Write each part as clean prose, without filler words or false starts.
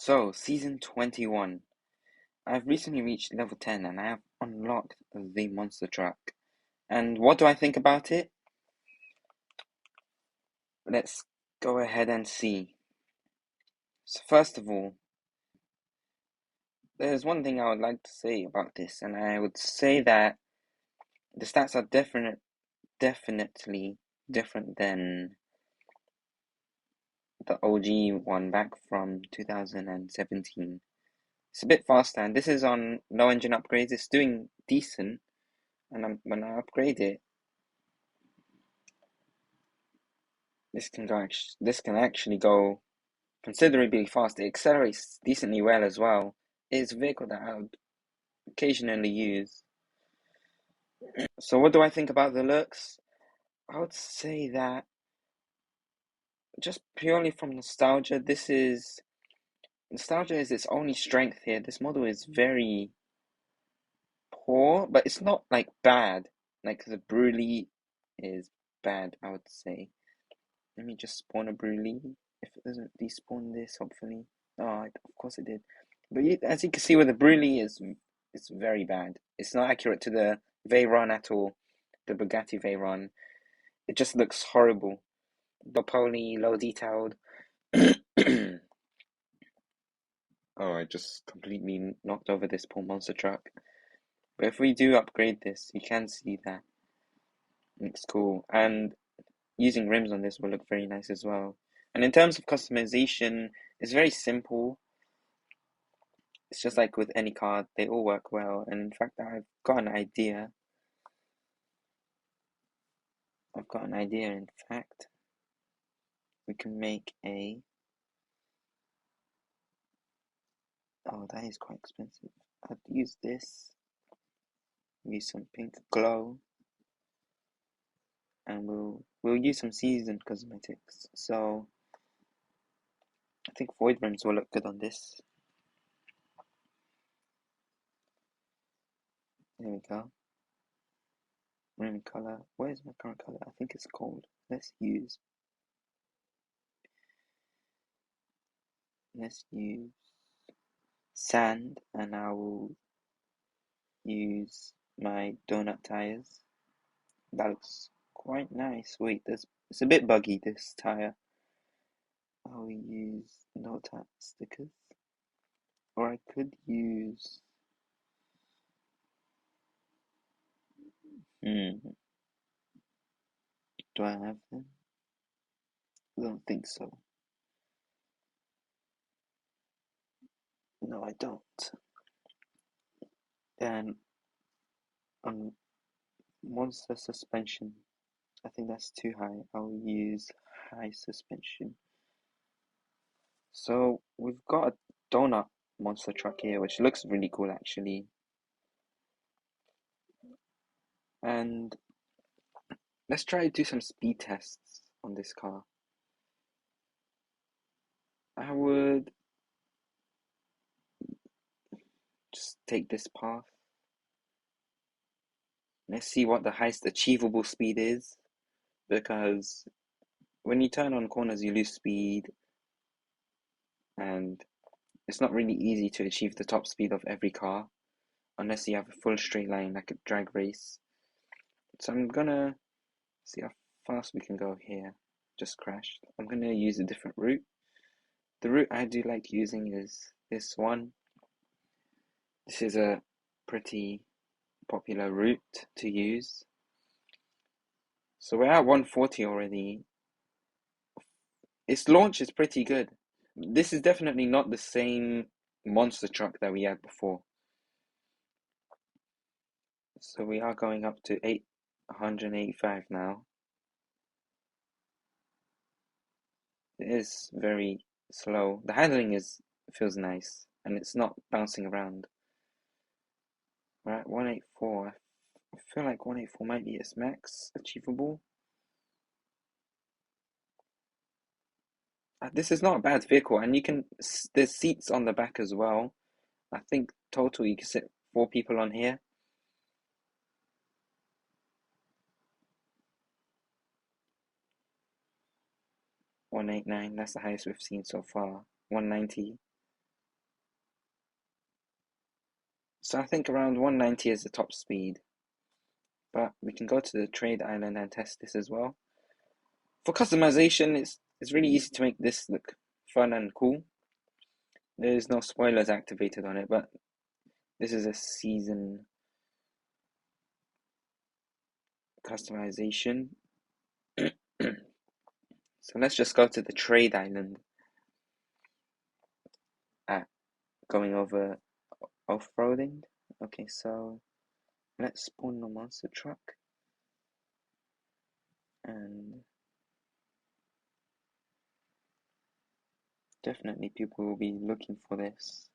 So, Season 21. I've recently reached level 10 and I have unlocked the monster truck. And what do I think about it? Let's go ahead and see. So, first of all, there's one thing I would like to say about this, and I would say that the stats are definitely different than the OG one back from 2017. It's a bit faster, and this is on low engine upgrades. It's doing decent, and when I upgrade it, this can actually go considerably fast. It accelerates decently well as well. It's a vehicle that I would occasionally use. So what do I think about the looks? I would say that just purely from nostalgia is its only strength here. This model is very poor, but it's not like bad. Like the Brulee is bad, I would say. Let me just spawn a Brulee. If it doesn't despawn this, hopefully. Oh, of course it did. But as you can see, with the Brulee it's very bad. It's not accurate to the Veyron at all. The Bugatti Veyron. It just looks horrible. Low poly, low detailed. Oh, I just completely knocked over this poor monster truck. But if we do upgrade this, you can see that it's cool. And using rims on this will look very nice as well. And in terms of customization, it's very simple. It's just like with any card, they all work well. And in fact, I've got an idea. In fact. We can make a... Oh, that is quite expensive. I'd use this. Use some pink glow. And we'll use some seasoned cosmetics. So, I think void rims will look good on this. There we go. Rim color. Where is my current color? I think it's gold. Let's use sand, and I will use my donut tires. That looks quite nice. Wait, it's a bit buggy, this tire. I will use no tap stickers, or I could use. Do I have them? I don't think so. No, I don't. Then on monster suspension, I think that's too high. I'll use high suspension. So we've got a donut monster truck here, which looks really cool actually. And let's try to do some speed tests on this car. I would just take this path. Let's see what the highest achievable speed is, because when you turn on corners, you lose speed, and it's not really easy to achieve the top speed of every car unless you have a full straight line like a drag race. So I'm gonna see how fast we can go here. Just crashed. I'm gonna use a different route. The route I do like using is this one. This is a pretty popular route to use. So we're at 140 already. Its launch is pretty good. This is definitely not the same monster truck that we had before. So we are going up to 885 now. It is very slow. The handling feels nice, and it's not bouncing around. We're at 184. I feel like 184 might be its max achievable. This is not a bad vehicle, and there's seats on the back as well. I think total you can sit 4 people on here. 189, that's the highest we've seen so far. 190. So I think around 190 is the top speed, but we can go to the trade island and test this as well. For customization, it's really easy to make this look fun and cool. There's no spoilers activated on it, but this is a season customization. So let's just go to the trade island at going over off-roading. Okay, so let's spawn the monster truck and definitely people will be looking for this.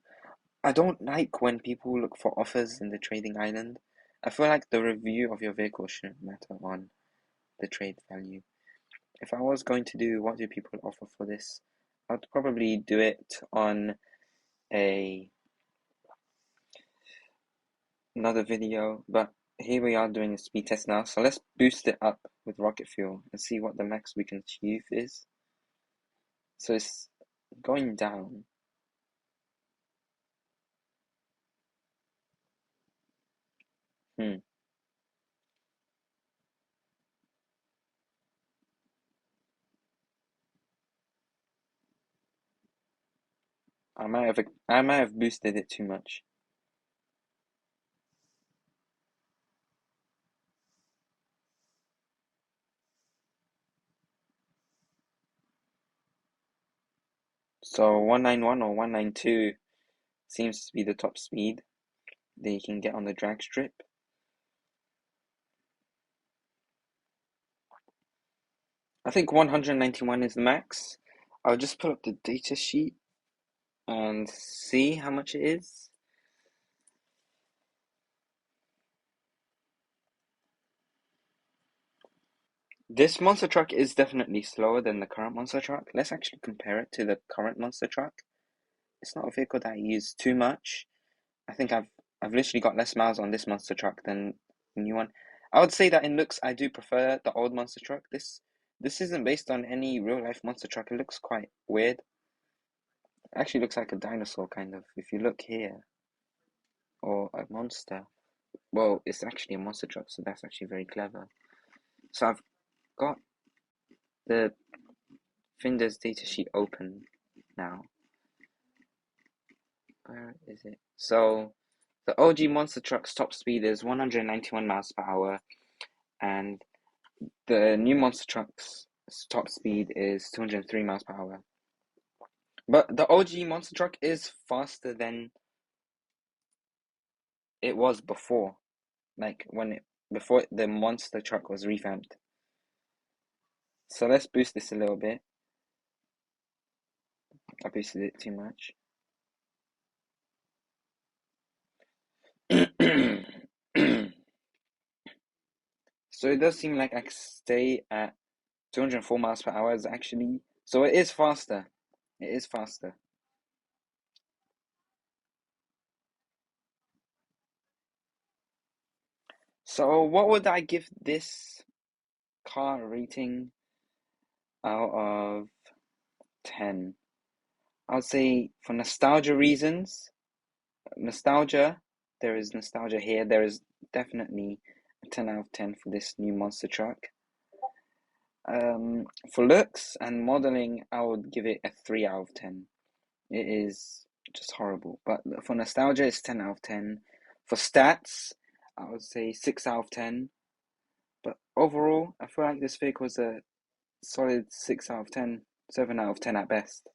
I don't like when people look for offers in the trading island. I feel like the review of your vehicle shouldn't matter on the trade value. If I was going to do what do people offer for this, I'd probably do it on another video, but here we are doing a speed test now, so let's boost it up with rocket fuel and see what the max we can achieve is. So it's going down. I I might have boosted it too much. So 191 or 192 seems to be the top speed that you can get on the drag strip. I think 191 is the max. I'll just pull up the data sheet and see how much it is. This monster truck is definitely slower than the current monster truck. Let's actually compare it to the current monster truck. It's not a vehicle that I use too much. I think I've literally got less miles on this monster truck than the new one. I would say that in looks I do prefer the old monster truck. This isn't based on any real life monster truck. It looks quite weird. It actually looks like a dinosaur kind of. If you look here, or a monster. Well, it's actually a monster truck, so that's actually very clever. So I've got the Finder's datasheet open now. Where is it? So the OG monster truck's top speed is 191 miles per hour, and the new monster truck's top speed is 203 miles per hour. But the OG monster truck is faster than it was before, like before the monster truck was revamped. So let's boost this a little bit. I boosted it too much. So it does seem like I stay at 204 miles per hour is actually, so it is faster. It is faster. So what would I give this car rating out of 10? I would say for nostalgia reasons, nostalgia, there is nostalgia here. There is definitely a 10 out of 10 for this new monster truck. For looks and modeling, I would give it a 3 out of 10. It is just horrible. But for nostalgia, it's 10 out of 10. For stats, I would say 6 out of 10. But overall, I feel like this vehicle was a solid 6 out of 10, 7 out of 10 at best.